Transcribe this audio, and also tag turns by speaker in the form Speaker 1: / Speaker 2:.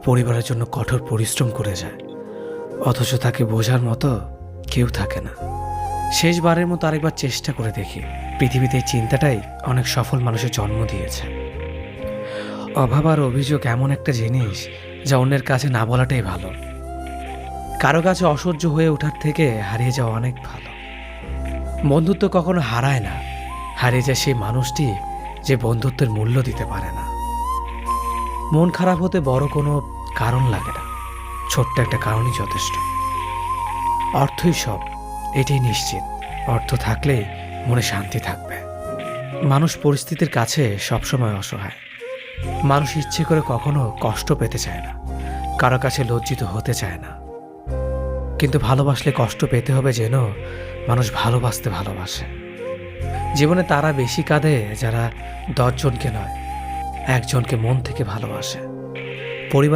Speaker 1: পরিবারের জন্য কঠোর পরিশ্রম করে যায়, অথচ তাকে বোঝার মতো কেউ থাকে না। শেষবারের মতো আরেকবার চেষ্টা করে দেখি। পৃথিবীতে এই চিন্তাটাই অনেক সফল মানুষের জন্ম দিয়েছে। অভাব আর অভিযোগ এমন একটা জিনিস যা অন্যের কাছে না বলাটাই ভালো। কারো কাছে অসহ্য হয়ে ওঠার থেকে হারিয়ে যাওয়া অনেক ভালো। বন্ধুত্ব কখনো হারায় না, হারিয়ে যায় সেই মানুষটি যে বন্ধুত্বের মূল্য দিতে পারে না। মন খারাপ হতে বড় কোনো কারণ লাগে না, ছোট্ট একটা কারণই যথেষ্ট। অর্থই সব, এটাই নিশ্চিত। অর্থ থাকলে মনে শান্তি থাকবে। মানুষ পরিস্থিতির কাছে সবসময় অসহায়। মানুষ ইচ্ছে করে কখনো কষ্ট পেতে চায় না, কারো কাছে লজ্জিত হতে চায় না। কিন্তু ভালোবাসলে কষ্ট পেতে হবে যেন মানুষ ভালোবাসতে ভালোবাসে। জীবনে তারা বেশি কাঁদে যারা 10 জনকে নয়, একজনকে মন থেকে ভালোবাসে। পরিবার